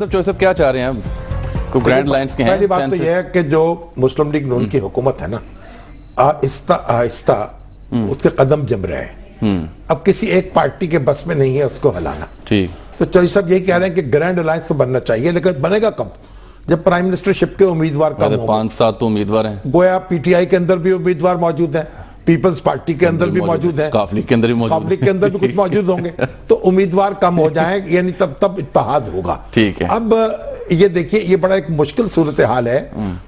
صاحب کیا چاہ رہے ہیں اب کوئی گرینڈ لائنز کے ہیں؟ پہلی بات تو یہ ہے کہ جو مسلم لیگ نون کی حکومت ہے نا، آہستہ آہستہ اس کے قدم جم رہے ہیں. اب کسی ایک پارٹی کے بس میں نہیں ہے اس کو ہلانا. ٹھیک تو چوہدری صاحب یہی کہہ رہے ہیں کہ گرینڈ الائنس تو بننا چاہیے، لیکن بنے گا کب؟ جب پرائم منسٹرشپ کے امیدوار کم ہوں گے. 5-7 تو امیدوار ہیں. گویا پی ٹی آئی کے اندر بھی امیدوار موجود ہیں، پیپلز پارٹی کے اندر بھی موجود ہیں، کاف لیگ کے اندر بھی موجود کاف لیگ کے اندر بھی کچھ موجود ہوں گے. تو امیدوار کم ہو جائیں یعنی تب اتحاد ہوگا. ٹھیک ہے. اب یہ دیکھیے، یہ بڑا ایک مشکل صورتحال ہے.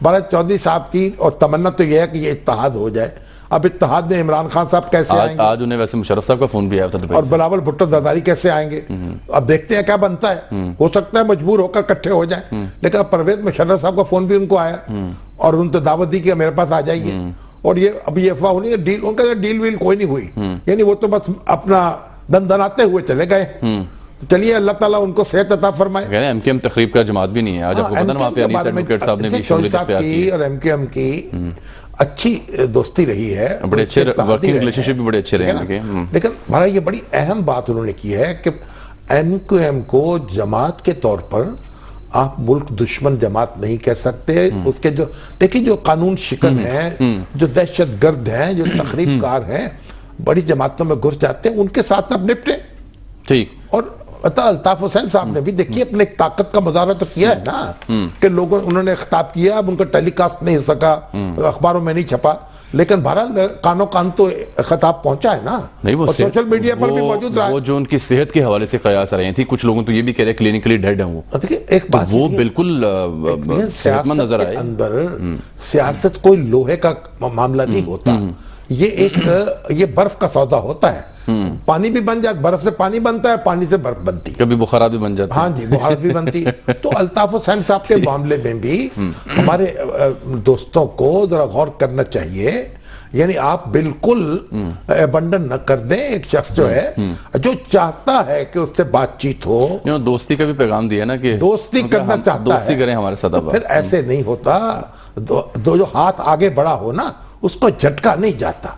بھارت چودھری صاحب کی اور تمنا تو یہ ہے کہ یہ اتحاد ہو جائے. اب اتحاد میں عمران خان صاحب کیسے آئیں گے؟ آج انہیں ویسے مشرف صاحب کا فون بھی آیا تھا اور بلاول بھٹو زرداری کیسے آئیں گے؟ اب دیکھتے ہیں کیا بنتا ہے. ہو سکتا ہے مجبور ہو کر اکٹھے ہو جائیں. لیکن اب پرویز مشرف صاحب کا فون بھی ان کو آیا اور ان تو دعوت دی کہ میرے پاس آ جائیے. اور یہ اب یہ افواہ ہونی ہے ڈیل، ان کا ڈیل ویل کوئی نہیں ہوئی. یعنی وہ تو بس اپنا دن دناتے ہوئے چلے گئے. چلیے اللہ تعالیٰ ان کو صحت عطا فرمائے. کہہ رہے ہیں ایم کے ایم تقریب کا جماعت بھی نہیں ہے. آج آپ کو پتہ نا وہاں پہ انیس ایڈوکیٹ صاحب نے بھی شمولیت اختیار کی اور ایم کے ایم کی اچھی دوستی رہی ہے. بڑے اچھے ورکنگ ریلیشن شپ بھی بڑے اچھے رہے ہیں. لیکن ہمارا یہ بڑی اہم بات انہوں نے کی ہے کہ ایم کیو ایم کو جماعت کے طور پر آپ ملک دشمن جماعت نہیں کہہ سکتے. اس کے جو دیکھیں جو قانون شکن ہیں، جو دہشت گرد ہیں، جو تخریب کار ہیں، بڑی جماعتوں میں گھس جاتے ہیں، ان کے ساتھ اب نپٹے. ٹھیک. اور الطاف حسین صاحب نے بھی دیکھیے اپنے طاقت کا مظاہرہ تو کیا ہے نا کہ انہوں نے خطاب کیا. اب ان کا ٹیلی کاسٹ نہیں ہو سکا، اخباروں میں نہیں چھپا، لیکن بہرحال کانوں کان تو خطاب پہنچا ہے نا. نہیں وہ سوشل میڈیا پر بھی موجود رہا ہے. وہ جو ان کی صحت کے حوالے سے قیاس رہی تھی، کچھ لوگوں تو یہ بھی کہہ رہے ہیں کلینکلی ڈیڈ ہیں وہ. ایک بات وہ بالکل صحت مند نظر آئے. اندر سیاست کوئی لوہے کا معاملہ نہیں ہوتا. یہ برف کا سودا ہوتا ہے. پانی بھی بن جاتا، برف سے پانی بنتا ہے، پانی سے برف بنتی ہے، کبھی بخارات بھی بن جاتی. ہاں جی، بخارات بھی بنتی. تو الطاف حسین صاحب کے معاملے میں بھی ہمارے دوستوں کو ذرا غور کرنا چاہیے. یعنی آپ بالکل ابنڈن نہ کر دیں. ایک شخص جو ہے جو چاہتا ہے کہ اس سے بات چیت ہو، دوستی کا بھی پیغام دیا نا کہ دوستی کرنا چاہتا ہے، دوستی کریں ہمارے ساتھ. تو پھر ایسے نہیں ہوتا. جو ہاتھ آگے بڑھا ہو نا، اس کو جھٹکا نہیں جاتا.